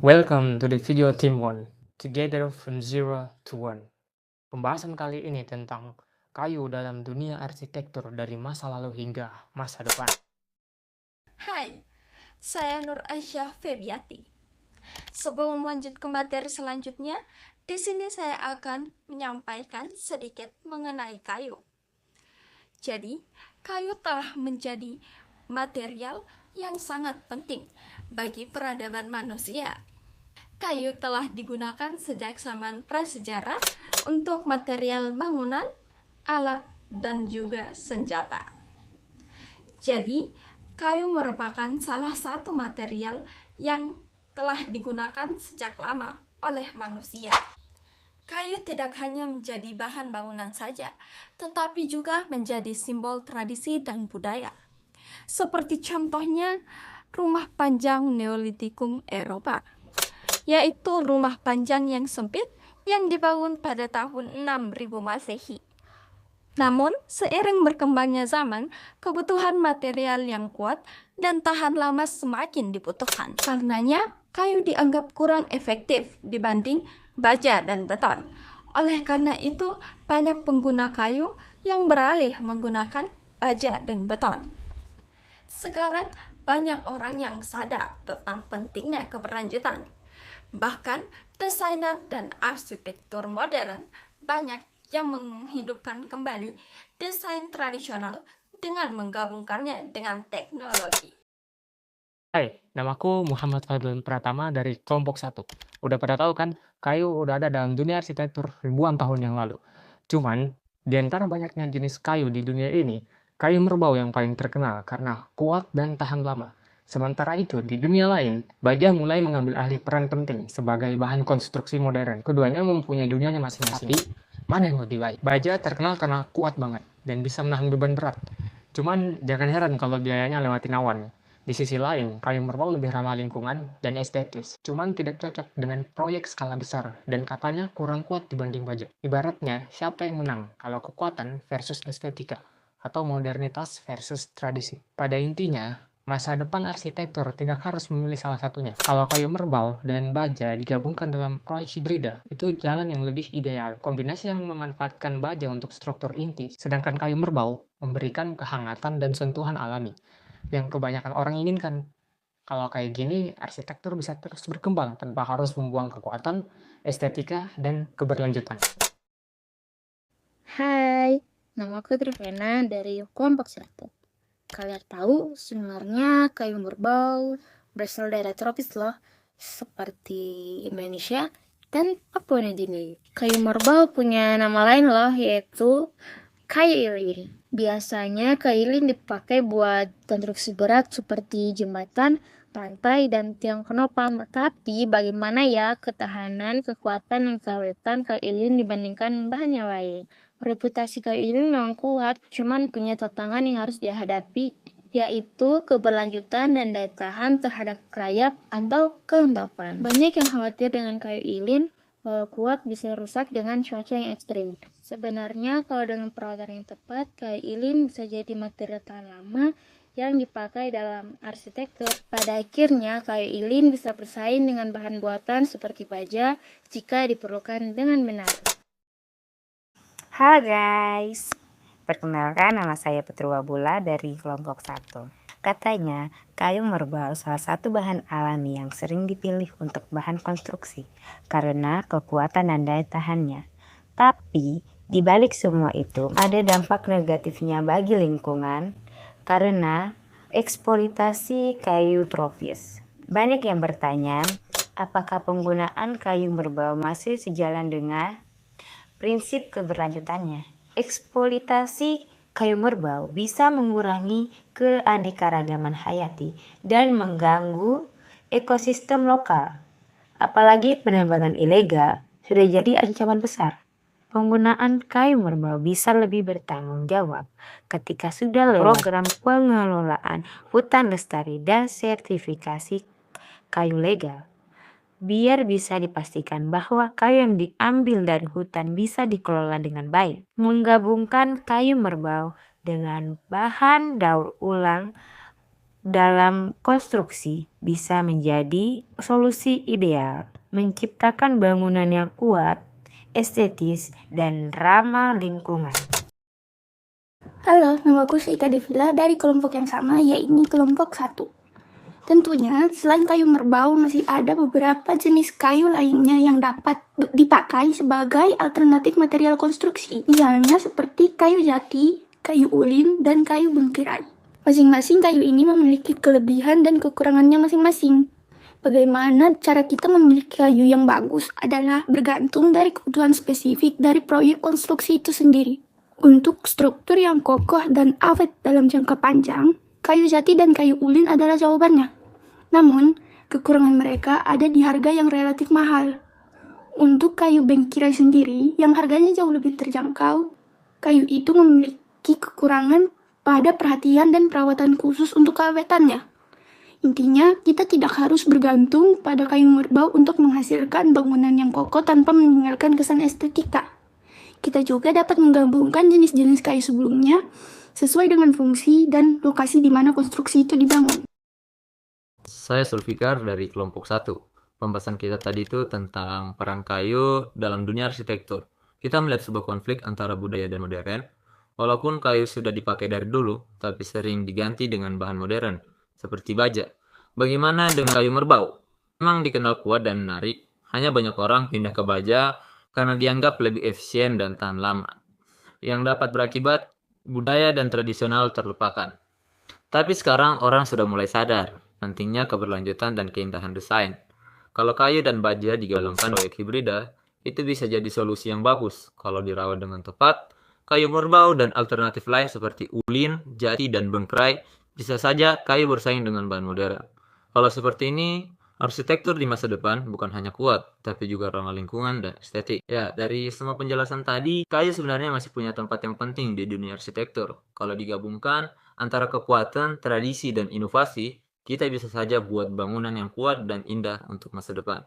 Welcome to the video team 1, Together from Zero to One. Pembahasan kali ini tentang kayu dalam dunia arsitektur dari masa lalu hingga masa depan. Hai, saya Nur Aisyah Febiati. Sebelum lanjut ke materi selanjutnya, di sini saya akan menyampaikan sedikit mengenai kayu. Jadi, kayu telah menjadi material yang sangat penting bagi peradaban manusia. Kayu telah digunakan sejak zaman prasejarah untuk material bangunan, alat, dan juga senjata. Jadi, kayu merupakan salah satu material yang telah digunakan sejak lama oleh manusia. Kayu tidak hanya menjadi bahan bangunan saja, tetapi juga menjadi simbol tradisi dan budaya. Seperti contohnya rumah panjang Neolitikum Eropa, yaitu rumah panjang yang sempit yang dibangun pada tahun 6000 Masehi. Namun, seiring berkembangnya zaman, kebutuhan material yang kuat dan tahan lama semakin dibutuhkan. Karenanya, kayu dianggap kurang efektif dibanding baja dan beton. Oleh karena itu, banyak pengguna kayu yang beralih menggunakan baja dan beton. Sekarang, banyak orang yang sadar tentang pentingnya keberlanjutan. Bahkan, desainer dan arsitektur modern banyak yang menghidupkan kembali desain tradisional dengan menggabungkannya dengan teknologi. Hai, namaku Muhammad Fadlan Pratama dari kelompok 1. Udah pada tahu kan, kayu udah ada dalam dunia arsitektur ribuan tahun yang lalu. Cuman, di antara banyaknya jenis kayu di dunia ini, kayu merbau yang paling terkenal karena kuat dan tahan lama. Sementara itu, di dunia lain, baja mulai mengambil alih peran penting sebagai bahan konstruksi modern. Keduanya mempunyai dunianya masing-masing. Tapi, mana yang lebih baik? Baja terkenal karena kuat banget dan bisa menahan beban berat. Cuman, jangan heran kalau biayanya lewatin awan. Di sisi lain, kayu merbau lebih ramah lingkungan dan estetis. Cuman tidak cocok dengan proyek skala besar dan katanya kurang kuat dibanding baja. Ibaratnya, siapa yang menang kalau kekuatan versus estetika atau modernitas versus tradisi. Pada intinya, masa depan arsitektur tidak harus memilih salah satunya. Kalau kayu merbau dan baja digabungkan dalam proyek hibrida, itu jalan yang lebih ideal. Kombinasi yang memanfaatkan baja untuk struktur inti, sedangkan kayu merbau memberikan kehangatan dan sentuhan alami yang kebanyakan orang inginkan. Kalau kayak gini, arsitektur bisa terus berkembang tanpa harus membuang kekuatan, estetika, dan keberlanjutan. Hai, nama aku Trivena dari kelompok 1. Kalian tahu sebenarnya kayu merbau berasal dari tropis loh, seperti Indonesia dan Papua Nugini. Kayu merbau punya nama lain loh, yaitu kayu lilin. Biasanya kayu lilin dipakai buat konstruksi berat seperti jembatan, pantai, dan tiang penopang. Tapi bagaimana ya ketahanan, kekuatan, dan keawetan kayu lilin dibandingkan bahan yang lain? Reputasi kayu lilin memang kuat, cuman punya tantangan yang harus dihadapi, yaitu keberlanjutan dan daya tahan terhadap rayap atau kelembapan. Banyak yang khawatir dengan kayu lilin, kalau kuat bisa rusak dengan cuaca yang ekstrim. Sebenarnya kalau dengan perawatan yang tepat, kayu lilin bisa jadi material tahan lama yang dipakai dalam arsitektur. Pada akhirnya, kayu lilin bisa bersaing dengan bahan buatan seperti baja jika diperlukan dengan benar. Halo guys, perkenalkan nama saya Petrua Bula dari kelompok 1. Katanya, kayu merbau salah satu bahan alami yang sering dipilih untuk bahan konstruksi karena kekuatan dan daya tahannya. Tapi, di balik semua itu, ada dampak negatifnya bagi lingkungan karena eksploitasi kayu tropis. Banyak yang bertanya, apakah penggunaan kayu merbau masih sejalan dengan prinsip keberlanjutannya? Eksploitasi kayu merbau bisa mengurangi keanekaragaman hayati dan mengganggu ekosistem lokal. Apalagi penambang ilegal sudah jadi ancaman besar. Penggunaan kayu merbau bisa lebih bertanggung jawab ketika sudah lewat program pengelolaan hutan lestari dan sertifikasi kayu legal. Biar bisa dipastikan bahwa kayu yang diambil dari hutan bisa dikelola dengan baik. Menggabungkan kayu merbau dengan bahan daur ulang dalam konstruksi bisa menjadi solusi ideal, menciptakan bangunan yang kuat, estetis, dan ramah lingkungan. Halo, nama aku Syaika Devila dari kelompok yang sama, yaitu kelompok 1. Tentunya, selain kayu merbau, masih ada beberapa jenis kayu lainnya yang dapat dipakai sebagai alternatif material konstruksi. Misalnya seperti kayu jati, kayu ulin, dan kayu bengkirai. Masing-masing kayu ini memiliki kelebihan dan kekurangannya masing-masing. Bagaimana cara kita memiliki kayu yang bagus adalah bergantung dari kebutuhan spesifik dari proyek konstruksi itu sendiri. Untuk struktur yang kokoh dan awet dalam jangka panjang, kayu jati dan kayu ulin adalah jawabannya. Namun, kekurangan mereka ada di harga yang relatif mahal. Untuk kayu bengkirai sendiri, yang harganya jauh lebih terjangkau, kayu itu memiliki kekurangan pada perhatian dan perawatan khusus untuk keawetannya. Intinya, kita tidak harus bergantung pada kayu merbau untuk menghasilkan bangunan yang kokoh tanpa meninggalkan kesan estetika. Kita juga dapat menggabungkan jenis-jenis kayu sebelumnya sesuai dengan fungsi dan lokasi di mana konstruksi itu dibangun. Saya Sulfikar dari kelompok 1. Pembahasan kita tadi itu tentang peran kayu dalam dunia arsitektur. Kita melihat sebuah konflik antara budaya dan modern. Walaupun kayu sudah dipakai dari dulu, tapi sering diganti dengan bahan modern, seperti baja. Bagaimana dengan kayu merbau? Memang dikenal kuat dan menarik, hanya banyak orang pindah ke baja karena dianggap lebih efisien dan tahan lama, yang dapat berakibat budaya dan tradisional terlupakan. Tapi sekarang orang sudah mulai sadar pentingnya keberlanjutan dan keindahan desain. Kalau kayu dan baja digabungkan proyek hibrida, itu bisa jadi solusi yang bagus kalau dirawat dengan tepat. Kayu merbau dan alternatif lain seperti ulin, jati, dan bengkerai bisa saja kayu bersaing dengan bahan modern. Kalau seperti ini, arsitektur di masa depan bukan hanya kuat, tapi juga ramah lingkungan dan estetik. Ya, dari semua penjelasan tadi, kayu sebenarnya masih punya tempat yang penting di dunia arsitektur. Kalau digabungkan antara kekuatan, tradisi, dan inovasi, kita bisa saja buat bangunan yang kuat dan indah untuk masa depan.